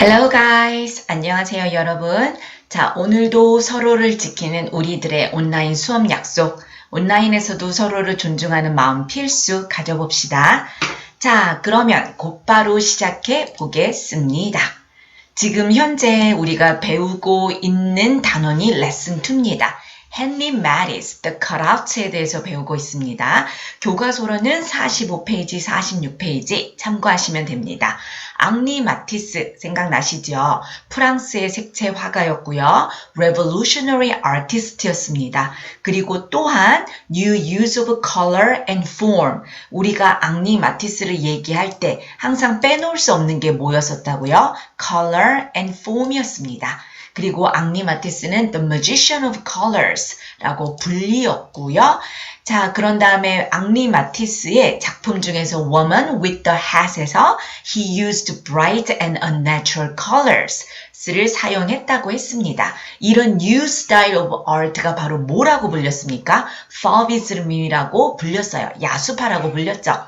Hello guys! 안녕하세요 여러분. 자, 오늘도 서로를 지키는 우리들의 온라인 수업 약속, 온라인에서도 서로를 존중하는 마음 필수 가져봅시다. 자, 그러면 곧바로 시작해 보겠습니다. 지금 현재 우리가 배우고 있는 단원이 레슨 2입니다. Henry Matisse, The Cutout에 대해서 배우고 있습니다. 교과서로는 45페이지, 46페이지 참고하시면 됩니다. 앙리 마티스 생각나시죠? 프랑스의 색채 화가였고요. Revolutionary Artist였습니다. 그리고 또한 New Use of Color and Form. 우리가 앙리 마티스를 얘기할 때 항상 빼놓을 수 없는 게 뭐였었다고요? Color and Form이었습니다. 그리고 앙리 마티스는 The Magician of Colors 라고 불리었고요. 자, 그런 다음에 앙리 마티스의 작품 중에서 Woman with the Hat에서 He used bright and unnatural colors를 사용했다고 했습니다. 이런 new style of art가 바로 뭐라고 불렸습니까? Fauvism이라고 불렸어요. 야수파라고 불렸죠.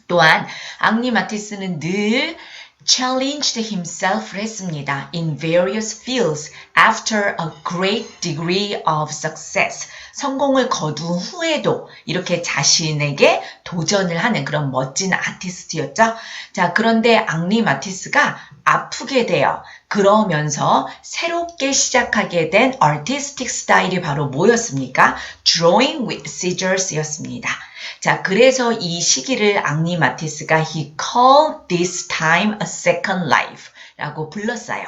또한 앙리 마티스는 늘 challenged himself를 했습니다. In various fields after a great degree of success. 성공을 거둔 후에도 이렇게 자신에게 도전을 하는 그런 멋진 아티스트였죠. 자, 그런데 앙리 마티스가 아프게 돼요. 그러면서 새롭게 시작하게 된 artistic 스타일이 바로 뭐였습니까? Drawing with scissors였습니다. 자, 그래서 이 시기를 앙리 마티스가 He called this time a second life 라고 불렀어요.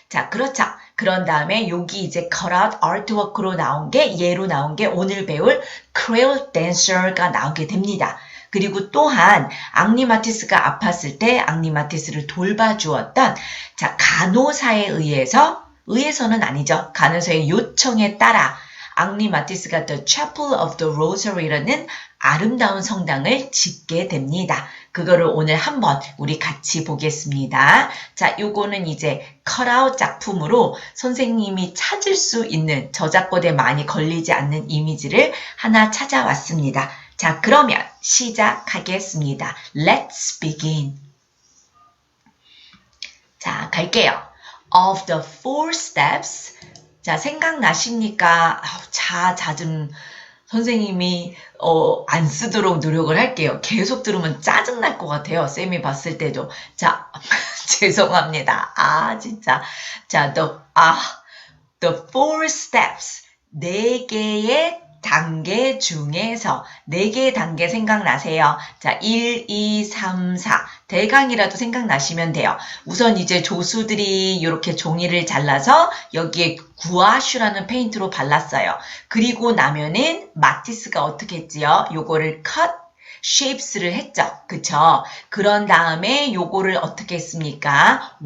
자, 그렇죠. 그런 다음에 여기 이제 cutout artwork로 나온 게, 예로 나온 게 오늘 배울 crayon dancer가 나오게 됩니다. 그리고 또한 앙리 마티스가 아팠을 때 앙리 마티스를 돌봐주었던 자, 간호사에 의해서는 아니죠. 간호사의 요청에 따라 앙리 마티스가 The Chapel of the Rosary라는 아름다운 성당을 짓게 됩니다. 그거를 오늘 한번 우리 같이 보겠습니다. 자, 요거는 이제 컷아웃 작품으로 선생님이 찾을 수 있는 저작권에 많이 걸리지 않는 이미지를 하나 찾아왔습니다. 자, 그러면 시작하겠습니다. Let's begin. 자, 갈게요. Of the four steps. 자, 생각나십니까? 좀 선생님이 안 쓰도록 노력을 할게요. 계속 들으면 짜증날 것 같아요. 쌤이 봤을 때도. 자, 죄송합니다. 진짜. 자, the four steps. 4개의 단계 중에서 4개의 단계 생각나세요? 자, 1, 2, 3, 4. 대강이라도 생각나시면 돼요. 우선 이제 조수들이 이렇게 종이를 잘라서 여기에 구아슈라는 페인트로 발랐어요. 그리고 나면은 마티스가 어떻게 했지요? 요거를 cut shapes를 했죠. 그쵸? 그런 다음에 요거를 어떻게 했습니까?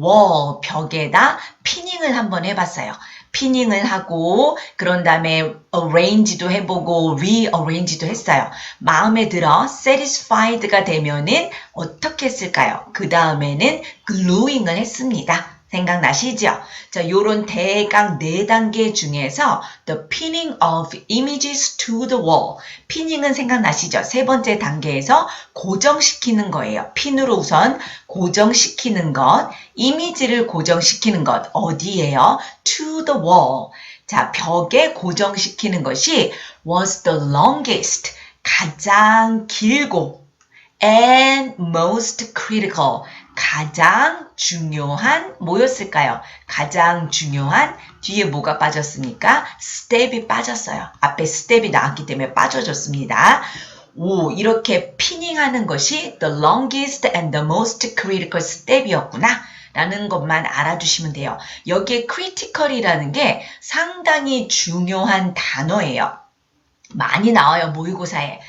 벽에다 피닝을 한번 해봤어요. 피닝을 하고 그런 다음에 arrange도 해보고 rearrange도 했어요. 마음에 들어 satisfied가 되면은 어떻게 했을까요? 그 다음에는 gluing을 했습니다. 생각나시죠? 자, 요런 대강 4단계 중에서 the pinning of images to the wall. 피닝은 생각나시죠? 3번째 단계에서 고정시키는 거예요. 핀으로 우선 고정시키는 것, 이미지를 고정시키는 것, 어디예요? to the wall. 자, 벽에 고정시키는 것이 was the longest, 가장 길고 and most critical, 가장 중요한 뭐였을까요? 가장 중요한 뒤에 뭐가 빠졌습니까? 스텝이 빠졌어요. 앞에 스텝이 나왔기 때문에 빠져줬습니다. 이렇게 피닝하는 것이 the longest and the most critical step이었구나 라는 것만 알아두시면 돼요. 여기에 critical이라는 게 상당히 중요한 단어예요. 많이 나와요, 모의고사에.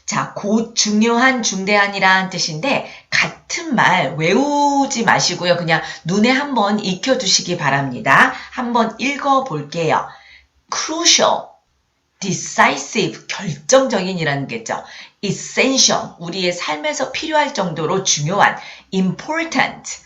자, 중요한, 중대한이라는 뜻인데 같은 말 외우지 마시고요. 그냥 눈에 한번 익혀두시기 바랍니다. 한번 읽어볼게요. crucial, decisive, 결정적인이라는 게죠. essential, 우리의 삶에서 필요할 정도로 중요한, important,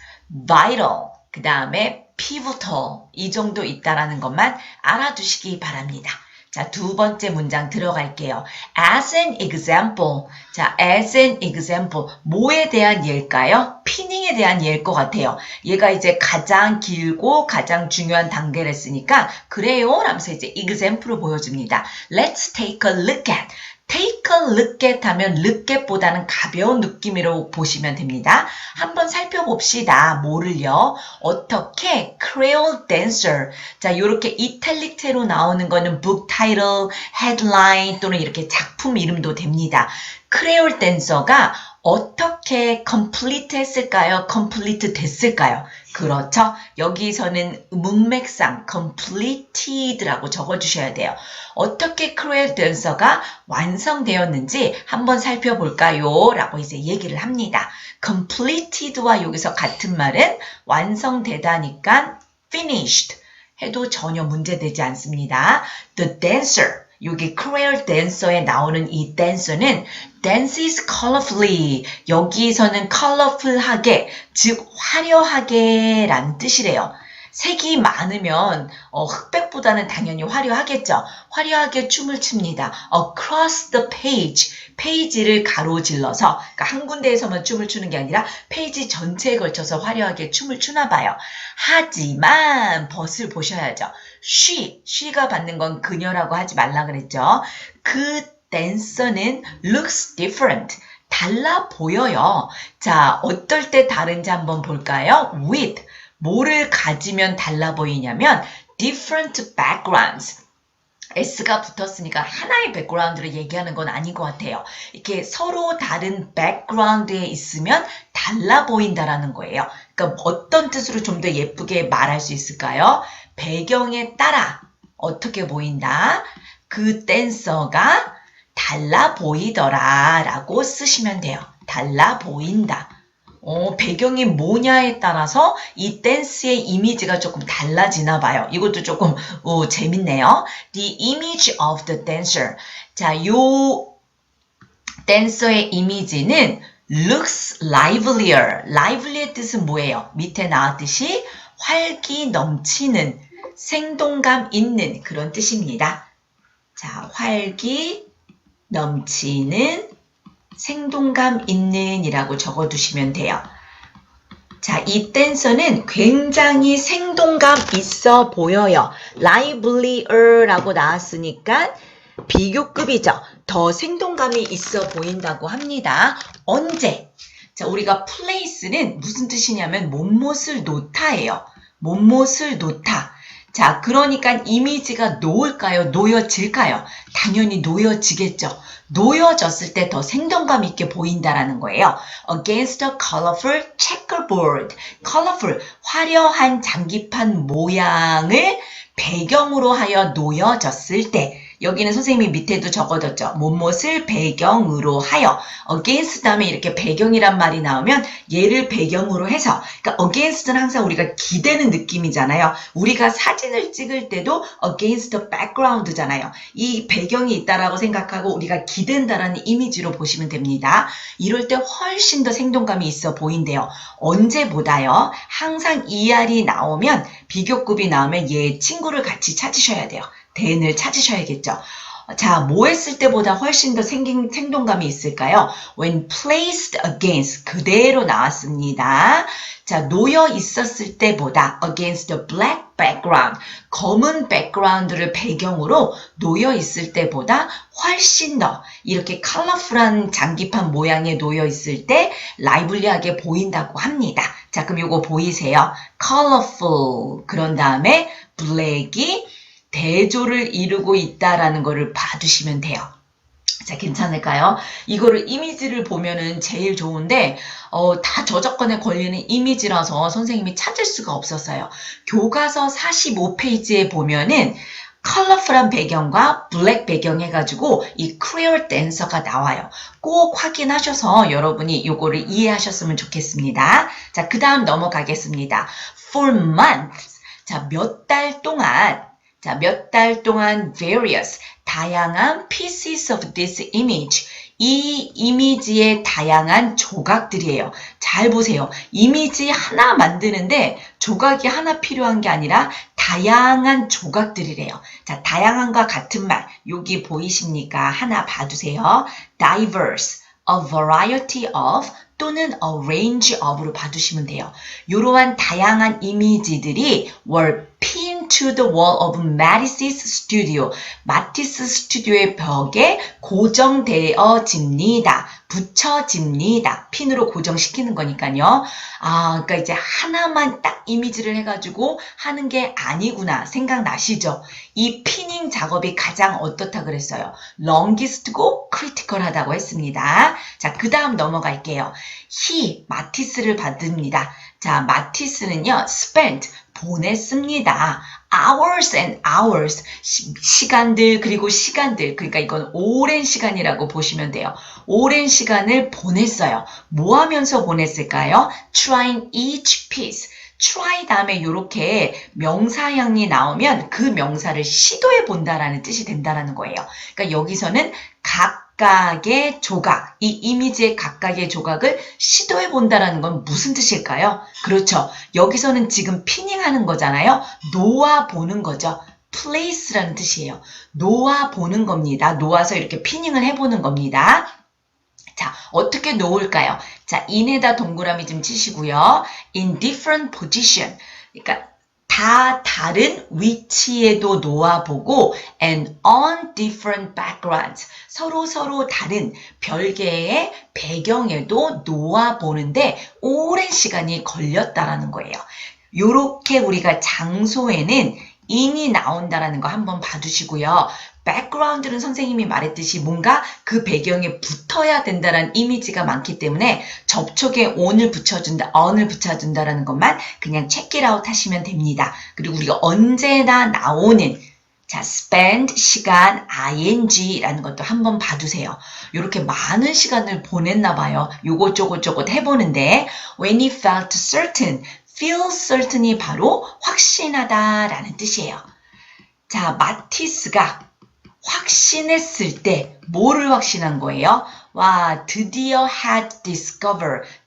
vital, 그 다음에 pivotal, 이 정도 있다라는 것만 알아두시기 바랍니다. 자, 두 번째 문장 들어갈게요. As an example. 자, as an example. 뭐에 대한 예일까요? 피닝에 대한 예일 것 같아요. 얘가 이제 가장 길고 가장 중요한 단계를 했으니까 그래요 라면서 이제 example을 보여줍니다. Let's take a look at. take a look at 하면 look at보다는 가벼운 느낌으로 보시면 됩니다. 한번 살펴봅시다. 뭐를요? 어떻게 creole dancer. 자, 요렇게 이탈릭체로 나오는 거는 book title, headline 또는 이렇게 작품 이름도 됩니다. creole dancer가 어떻게 complete 했을까요? complete 됐을까요? 그렇죠. 여기서는 문맥상 completed라고 적어주셔야 돼요. 어떻게 creole dancer가 완성되었는지 한번 살펴볼까요? 라고 이제 얘기를 합니다. completed와 여기서 같은 말은 완성되다니까 finished 해도 전혀 문제되지 않습니다. The dancer. 여기 creole dancer에 나오는 이 dancer는 dances colorfully. 여기서는 colorful하게, 즉 화려하게 라는 뜻이래요. 색이 많으면 흑백보다는 당연히 화려하겠죠. 화려하게 춤을 춥니다. Across the page. 페이지를 가로질러서 그러니까 한 군데에서만 춤을 추는 게 아니라 페이지 전체에 걸쳐서 화려하게 춤을 추나 봐요. 하지만 벗을 보셔야죠. she가 받는 건 그녀라고 하지 말라 그랬죠. 그 댄서는 looks different. 달라 보여요. 자, 어떨 때 다른지 한번 볼까요? with. 뭐를 가지면 달라 보이냐면 different backgrounds. S가 붙었으니까 하나의 백그라운드를 얘기하는 건 아닌 것 같아요. 이렇게 서로 다른 백그라운드에 있으면 달라 보인다라는 거예요. 그러니까 어떤 뜻으로 좀 더 예쁘게 말할 수 있을까요? 배경에 따라 어떻게 보인다? 그 댄서가 달라 보이더라 라고 쓰시면 돼요. 달라 보인다. 배경이 뭐냐에 따라서 이 댄스의 이미지가 조금 달라지나 봐요. 이것도 조금 재밌네요. The image of the dancer. 자, 요 댄서의 이미지는 looks livelier. lively의 뜻은 뭐예요? 밑에 나왔듯이 활기 넘치는, 생동감 있는 그런 뜻입니다. 자, 활기 넘치는, 생동감 있는 이라고 적어두시면 돼요. 자, 이 댄서는 굉장히 생동감 있어 보여요. livelier 라고 나왔으니까 비교급이죠. 더 생동감이 있어 보인다고 합니다. 언제? 자, 우리가 place는 무슨 뜻이냐면 못못을 놓다예요. 못못을 놓다. 자, 그러니까 이미지가 놓을까요? 놓여질까요? 당연히 놓여지겠죠. 놓여졌을 때 더 생동감 있게 보인다라는 거예요. Against a colorful checkerboard. colorful, 화려한 장기판 모양을 배경으로 하여 놓여졌을 때 여기는 선생님이 밑에도 적어뒀죠. 못못을 배경으로 하여. against 다음에 이렇게 배경이란 말이 나오면 얘를 배경으로 해서 그러니까 against는 항상 우리가 기대는 느낌이잖아요. 우리가 사진을 찍을 때도 against the background잖아요. 이 배경이 있다라고 생각하고 우리가 기댄다라는 이미지로 보시면 됩니다. 이럴 때 훨씬 더 생동감이 있어 보인대요. 언제보다요. 항상 ER이 나오면 비교급이 나오면 얘 친구를 같이 찾으셔야 돼요. then을 찾으셔야겠죠. 자, 뭐 했을 때보다 훨씬 더 생동감이 있을까요? When placed against, 그대로 나왔습니다. 자, 놓여 있었을 때보다 against a black background, 검은 백그라운드를 배경으로 놓여 있을 때보다 훨씬 더 이렇게 컬러풀한 장기판 모양에 놓여 있을 때 라이블리하게 보인다고 합니다. 자, 그럼 요거 보이세요? colorful, 그런 다음에 black이 대조를 이루고 있다라는 거를 봐두시면 돼요. 자, 괜찮을까요? 이거를 이미지를 보면은 제일 좋은데 다 저작권에 걸리는 이미지라서 선생님이 찾을 수가 없었어요. 교과서 45페이지에 보면은 컬러풀한 배경과 블랙 배경 해가지고 이 creole dancer가 나와요. 꼭 확인하셔서 여러분이 이거를 이해하셨으면 좋겠습니다. 자, 그 다음 넘어가겠습니다. For months. 자, 몇 달 동안 자, 몇 달 동안 various, 다양한 pieces of this image. 이 이미지의 다양한 조각들이에요. 잘 보세요. 이미지 하나 만드는데 조각이 하나 필요한 게 아니라 다양한 조각들이래요. 자, 다양한과 같은 말, 여기 보이십니까? 하나 봐두세요. diverse, a variety of 또는 a range of로 봐두시면 돼요. 이러한 다양한 이미지들이 were pinned to the wall of Matisse's studio. 마티스 스튜디오의 벽에 고정되어집니다. 붙여집니다. 핀으로 고정시키는 거니까요. 그러니까 이제 하나만 딱 이미지를 해가지고 하는 게 아니구나 생각나시죠? 이 피닝 작업이 가장 어떻다 그랬어요? longest고 critical하다고 했습니다. 자, 그 다음 넘어갈게요. he, 마티스를 받습니다. 자, 마티스는요, spent, 보냈습니다. hours and hours, 시간들 그리고 시간들, 그러니까 이건 오랜 시간이라고 보시면 돼요. 오랜 시간을 보냈어요. 뭐 하면서 보냈을까요? trying each piece. try 다음에 이렇게 명사형이 나오면 그 명사를 시도해 본다라는 뜻이 된다라는 거예요. 그러니까 여기서는 각각의 조각, 이 이미지의 각각의 조각을 시도해 본다라는 건 무슨 뜻일까요? 그렇죠. 여기서는 지금 피닝하는 거잖아요. 놓아 보는 거죠. place라는 뜻이에요. 놓아 보는 겁니다. 놓아서 이렇게 피닝을 해보는 겁니다. 자, 어떻게 놓을까요? 자, in에다 동그라미 좀 치시고요. in different position. 그러니까 다 다른 위치에도 놓아보고 and on different backgrounds. 서로 다른 별개의 배경에도 놓아보는데 오랜 시간이 걸렸다라는 거예요. 요렇게 우리가 장소에는 in이 나온다라는 거 한번 봐두시고요. background는 선생님이 말했듯이 뭔가 그 배경에 붙어야 된다라는 이미지가 많기 때문에 접촉에 on을 붙여준다라는 것만 그냥 check it out 하시면 됩니다. 그리고 우리가 언제나 나오는 자, spend, 시간, ing라는 것도 한번 봐두세요. 이렇게 많은 시간을 보냈나 봐요. 요것 저것 해보는데 when he felt certain, feel certain이 바로 확신하다라는 뜻이에요. 자, 마티스가 확신했을 때 뭐를 확신한 거예요? 와, 드디어 had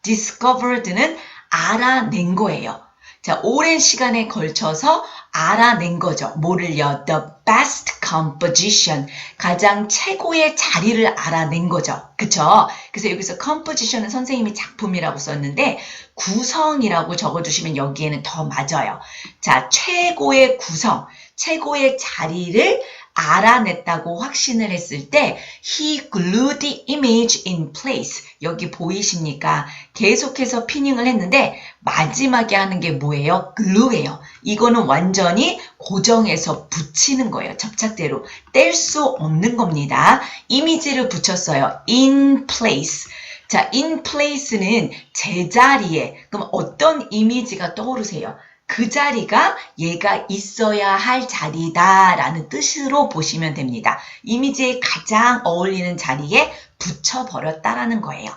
discovered는 알아낸 거예요. 자, 오랜 시간에 걸쳐서 알아낸 거죠. 뭐를요? The best composition. 가장 최고의 자리를 알아낸 거죠. 그쵸? 그래서 여기서 composition은 선생님이 작품이라고 썼는데 구성이라고 적어주시면 여기에는 더 맞아요. 자, 최고의 구성, 최고의 자리를 알아냈다고 확신을 했을 때 he glued the image in place. 여기 보이십니까? 계속해서 피닝을 했는데 마지막에 하는 게 뭐예요? glue예요. 이거는 완전히 고정해서 붙이는 거예요. 접착제로. 뗄 수 없는 겁니다. 이미지를 붙였어요. in place. 자, in place는 제자리에. 그럼 어떤 이미지가 떠오르세요? 그 자리가 얘가 있어야 할 자리다라는 뜻으로 보시면 됩니다. 이미지에 가장 어울리는 자리에 붙여버렸다라는 거예요.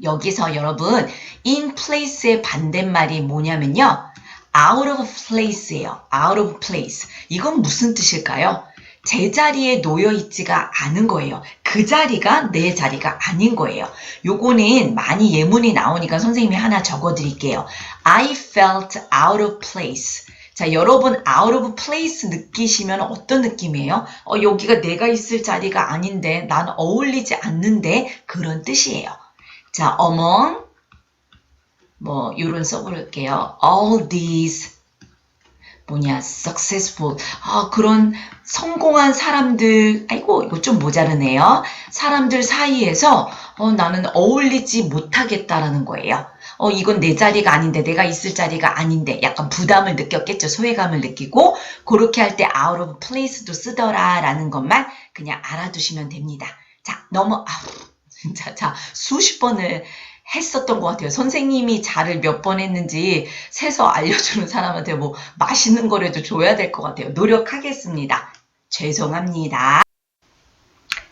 여기서 여러분 in place의 반대말이 뭐냐면요. out of place예요. out of place. 이건 무슨 뜻일까요? 제자리에 놓여있지가 않은 거예요. 그 자리가 내 자리가 아닌 거예요. 요거는 많이 예문이 나오니까 선생님이 하나 적어드릴게요. I felt out of place. 자, 여러분 out of place 느끼시면 어떤 느낌이에요? 여기가 내가 있을 자리가 아닌데 난 어울리지 않는데 그런 뜻이에요. 자, among 요런 써볼게요. all these successful. 그런 성공한 사람들, 아이고, 이거 좀 모자르네요. 사람들 사이에서, 나는 어울리지 못하겠다라는 거예요. 이건 내 자리가 아닌데, 내가 있을 자리가 아닌데, 약간 부담을 느꼈겠죠. 소외감을 느끼고, 그렇게 할 때 out of place도 쓰더라라는 것만 그냥 알아두시면 됩니다. 자, 진짜, 수십 번을 했었던 것 같아요. 선생님이 자를 몇 번 했는지 세서 알려주는 사람한테 맛있는 거라도 줘야 될 것 같아요. 노력하겠습니다. 죄송합니다.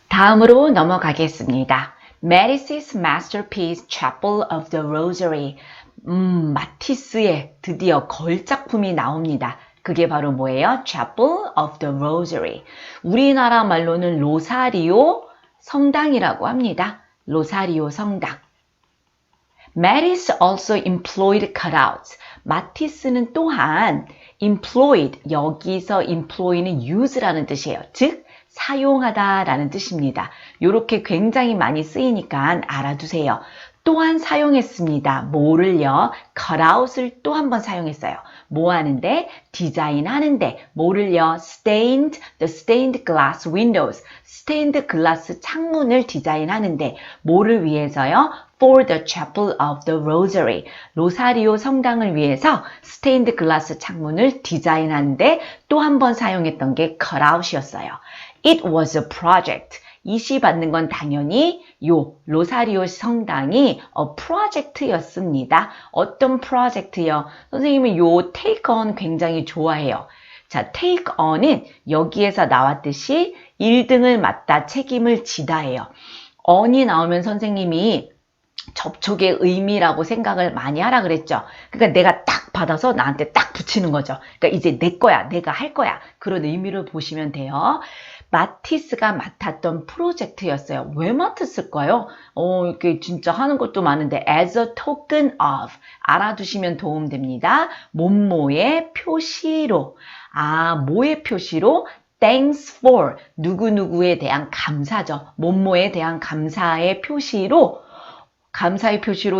다음으로 넘어가겠습니다. Matisse's masterpiece Chapel of the Rosary. 마티스의 드디어 걸작품이 나옵니다. 그게 바로 뭐예요? Chapel of the Rosary. 우리나라 말로는 로사리오 성당이라고 합니다. 로사리오 성당. Matisse also employed cutouts. 마티스는 또한 employed, 여기서 employ는 use라는 뜻이에요. 즉, 사용하다라는 뜻입니다. 이렇게 굉장히 많이 쓰이니까 알아두세요. 또한 사용했습니다. 뭐를요? cutout을 또 한 번 사용했어요. 뭐 하는데? 디자인하는데. 뭐를요? the stained glass windows. stained glass 창문을 디자인하는데. 뭐를 위해서요? For the chapel of the rosary. 로사리오 성당을 위해서 stained glass 창문을 디자인하는데 또 한 번 사용했던 게 cutout이었어요. It was a project. 이 시 받는 건 당연히 요 로사리오 성당이 프로젝트였습니다. 어떤 프로젝트요? 선생님은 요 take on 굉장히 좋아해요. 자, take on은 여기에서 나왔듯이 1등을 맡다 책임을 지다예요. on이 나오면 선생님이 접촉의 의미라고 생각을 많이 하라 그랬죠. 그러니까 내가 딱 받아서 나한테 딱 붙이는 거죠. 그러니까 이제 내 거야, 내가 할 거야. 그런 의미를 보시면 돼요. 마티스가 맡았던 프로젝트였어요. 왜 맡았을까요? 이게 진짜 하는 것도 많은데 as a token of 알아두시면 도움됩니다. 뭐뭐의 표시로. 뭐의 표시로? Thanks for 누구누구에 대한 감사죠. 뭐뭐에 대한 감사의 표시로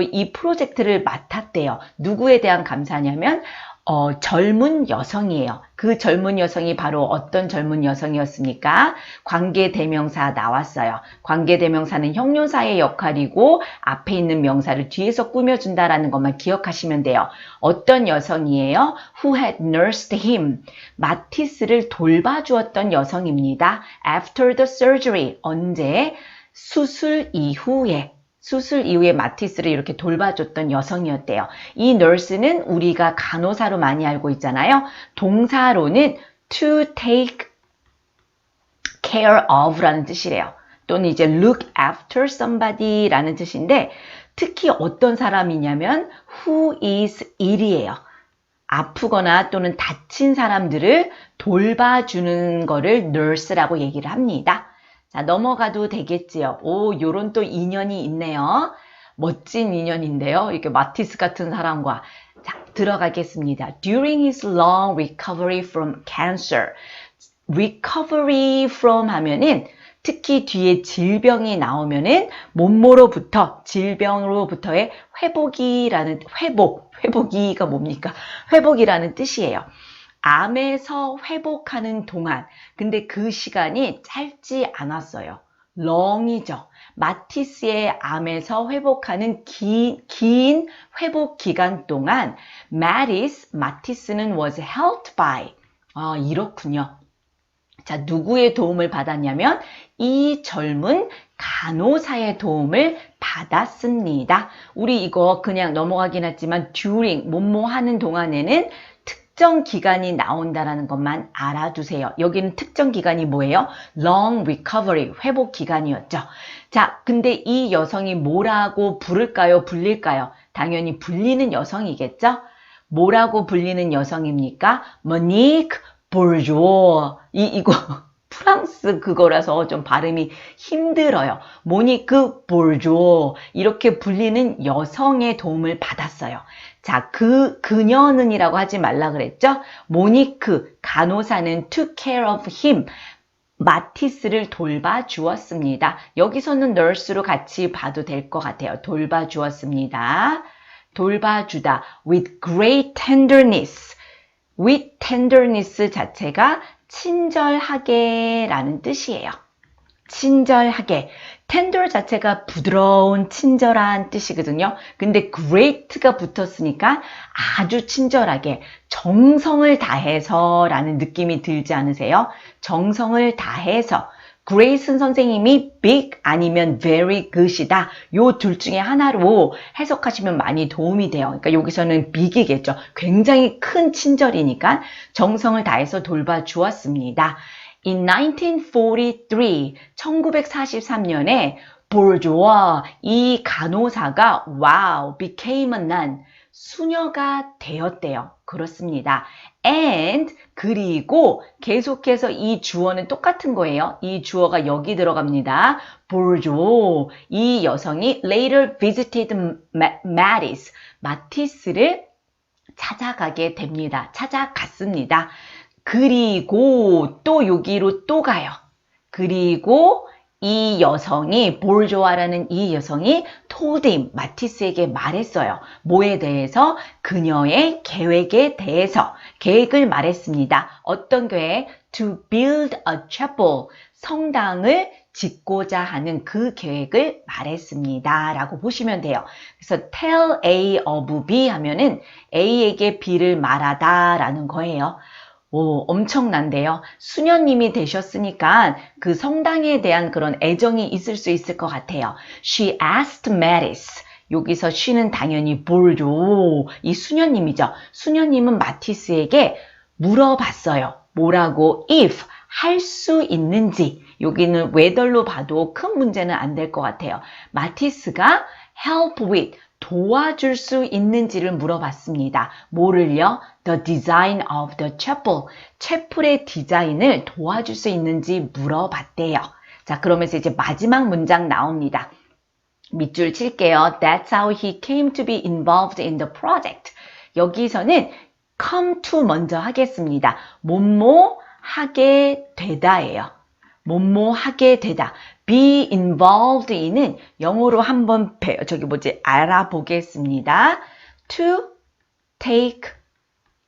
이 프로젝트를 맡았대요. 누구에 대한 감사냐면 젊은 여성이에요. 그 젊은 여성이 바로 어떤 젊은 여성이었습니까? 관계대명사 나왔어요. 관계대명사는 형용사의 역할이고 앞에 있는 명사를 뒤에서 꾸며준다라는 것만 기억하시면 돼요. 어떤 여성이에요? Who had nursed him. 마티스를 돌봐주었던 여성입니다. After the surgery. 언제? 수술 이후에 마티스를 이렇게 돌봐줬던 여성이었대요. 이 nurse는 우리가 간호사로 많이 알고 있잖아요. 동사로는 to take care of라는 뜻이래요. 또는 이제 look after somebody라는 뜻인데 특히 어떤 사람이냐면 who is ill이에요. 아프거나 또는 다친 사람들을 돌봐주는 거를 nurse라고 얘기를 합니다. 자, 넘어가도 되겠지요. 요런 또 인연이 있네요. 멋진 인연인데요. 이렇게 마티스 같은 사람과. 자, 들어가겠습니다. During his long recovery from cancer. recovery from 하면은 특히 뒤에 질병이 나오면은 질병으로부터의 회복이가 뭡니까? 회복이라는 뜻이에요. 암에서 회복하는 동안, 근데 그 시간이 짧지 않았어요. long이죠. 마티스의 암에서 회복하는 긴 회복 기간 동안 마티스는 was helped by. 이렇군요. 자, 누구의 도움을 받았냐면 이 젊은 간호사의 도움을 받았습니다. 우리 이거 그냥 넘어가긴 했지만 during, 뭐뭐 하는 동안에는 특정 기간이 나온다라는 것만 알아두세요. 여기는 특정 기간이 뭐예요? long recovery, 회복 기간이었죠. 자, 근데 이 여성이 뭐라고 불릴까요? 당연히 불리는 여성이겠죠? 뭐라고 불리는 여성입니까? Monique Bourgeois. 이거 프랑스 그거라서 좀 발음이 힘들어요. 모니크 보르조 이렇게 불리는 여성의 도움을 받았어요. 자, 그녀는이라고 하지 말라 그랬죠? 모니크 간호사는 took care of him. 마티스를 돌봐주었습니다. 여기서는 nurse로 같이 봐도 될 것 같아요. 돌봐주었습니다. 돌봐주다. with great tenderness. with tenderness 자체가 친절하게 라는 뜻이에요. 친절하게. tender 자체가 부드러운, 친절한 뜻이거든요. 근데 great가 붙었으니까 아주 친절하게, 정성을 다해서 라는 느낌이 들지 않으세요? 정성을 다해서. Grace는 선생님이 big 아니면 very good이다. 요 둘 중에 하나로 해석하시면 많이 도움이 돼요. 그러니까 여기서는 big이겠죠. 굉장히 큰 친절이니까 정성을 다해서 돌봐주었습니다. In 1943, 1943년에 Bourgeois, 이 간호사가 became a nun, 수녀가 되었대요. 그렇습니다. And 그리고 계속해서 이 주어는 똑같은 거예요. 이 주어가 여기 들어갑니다. 보urgeois 이 여성이 later visited Matisse 마티스를 찾아가게 됩니다. 찾아갔습니다. 그리고 또 여기로 또 가요. 그리고 이 여성이 보urgeois라는 이 여성이 told him 마티스에게 말했어요. 뭐에 대해서? 그녀의 계획에 대해서 계획을 말했습니다. 어떤 계획? To build a chapel 성당을 짓고자 하는 그 계획을 말했습니다. 라고 보시면 돼요. 그래서 tell A of B 하면은 A에게 B를 말하다 라는 거예요. 오, 엄청난데요. 수녀님이 되셨으니까 그 성당에 대한 그런 애정이 있을 수 있을 것 같아요. She asked Matisse. 여기서 she는 당연히 보urgeois, 이 수녀님이죠. 수녀님은 마티스에게 물어봤어요. 뭐라고? If, 할 수 있는지. 여기는 whether로 봐도 큰 문제는 안 될 것 같아요. 마티스가 help with, 도와줄 수 있는지를 물어봤습니다. 뭐를요? The design of the chapel. 채플의 디자인을 도와줄 수 있는지 물어봤대요. 자, 그러면서 이제 마지막 문장 나옵니다. 밑줄 칠게요. That's how he came to be involved in the project. 여기서는 come to 먼저 하겠습니다. 뭐뭐 하게 되다예요. 뭐뭐 하게 되다. be involved in은 영어로 한번 알아보겠습니다. to take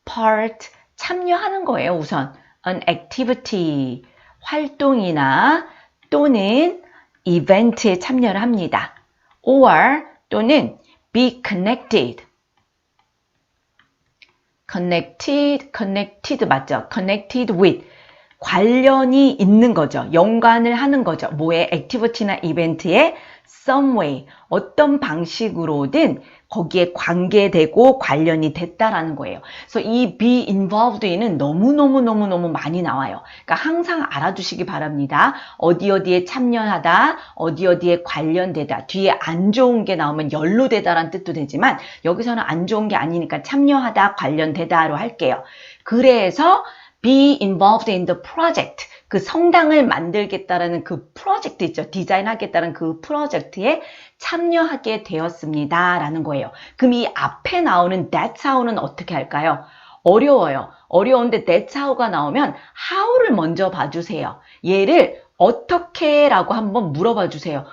part, 참여하는 거예요, 우선. an activity, 활동이나 또는 이벤트에 참여를 합니다. or 또는 be connected. connected 맞죠? connected with. 관련이 있는 거죠. 연관을 하는 거죠. 뭐에? 액티비티나 이벤트에 some way, 어떤 방식으로든 거기에 관계되고 관련이 됐다라는 거예요. 그래서 이 be involved in은 너무너무 많이 나와요. 그러니까 항상 알아두시기 바랍니다. 어디에 참여하다, 어디에 관련되다. 뒤에 안 좋은 게 나오면 연루되다라는 뜻도 되지만 여기서는 안 좋은 게 아니니까 참여하다, 관련되다로 할게요. 그래서 be involved in the project. 그 성당을 만들겠다라는 그 프로젝트 있죠. 디자인하겠다는 그 프로젝트에 참여하게 되었습니다. 라는 거예요. 그럼 이 앞에 나오는 that's how는 어떻게 할까요? 어려워요. 어려운데 that's how가 나오면 how를 먼저 봐주세요. 얘를 어떻게 라고 한번 물어봐 주세요.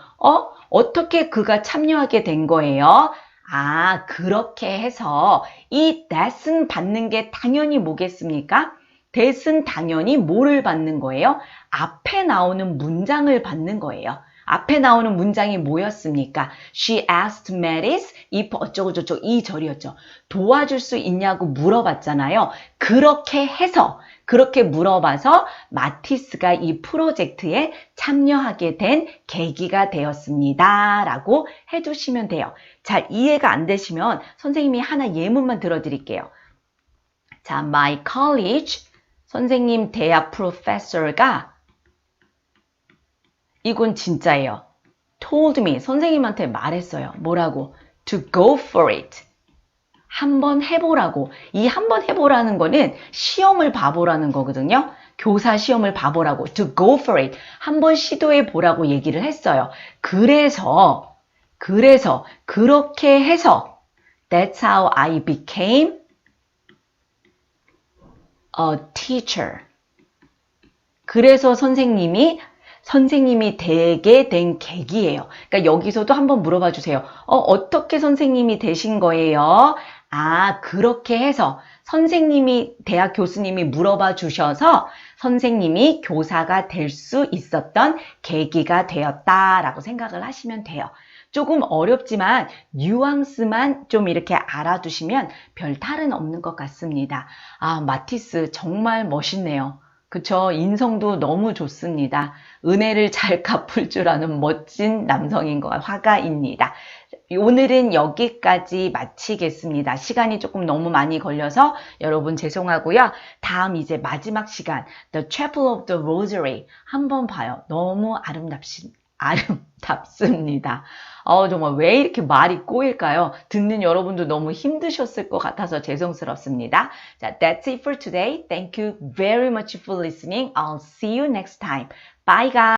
어떻게 그가 참여하게 된 거예요? 아, 그렇게 해서 이 that은 받는 게 당연히 뭐겠습니까? that은 당연히 뭐를 받는 거예요? 앞에 나오는 문장을 받는 거예요. 앞에 나오는 문장이 뭐였습니까? She asked Matisse if 어쩌고저쩌고 이 절이었죠. 도와줄 수 있냐고 물어봤잖아요. 그렇게 해서 그렇게 물어봐서 마티스가 이 프로젝트에 참여하게 된 계기가 되었습니다. 라고 해주시면 돼요. 잘 이해가 안 되시면 선생님이 하나 예문만 들어드릴게요. 자, my college 선생님 대학 프로페서가 이건 진짜예요. told me 선생님한테 말했어요. 뭐라고? to go for it. 한번 해보라고. 이 한번 해보라는 거는 시험을 봐보라는 거거든요. 교사 시험을 봐보라고. to go for it. 한번 시도해 보라고 얘기를 했어요. 그래서 그렇게 해서 that's how I became a teacher. 그래서 선생님이 되게 된 계기예요. 그러니까 여기서도 한번 물어봐 주세요. 어떻게 선생님이 되신 거예요? 아, 그렇게 해서 선생님이 대학 교수님이 물어봐 주셔서 선생님이 교사가 될 수 있었던 계기가 되었다라고 생각을 하시면 돼요. 조금 어렵지만 뉘앙스만 좀 이렇게 알아두시면 별 탈은 없는 것 같습니다. 아, 마티스 정말 멋있네요. 그쵸? 인성도 너무 좋습니다. 은혜를 잘 갚을 줄 아는 멋진 남성인 것, 화가입니다. 오늘은 여기까지 마치겠습니다. 시간이 조금 너무 많이 걸려서 여러분 죄송하고요. 다음 이제 마지막 시간 The Chapel of the Rosary 한번 봐요. 너무 아름답습니다. 정말 왜 이렇게 말이 꼬일까요? 듣는 여러분도 너무 힘드셨을 것 같아서 죄송스럽습니다. 자, that's it for today. Thank you very much for listening. I'll see you next time. Bye guys.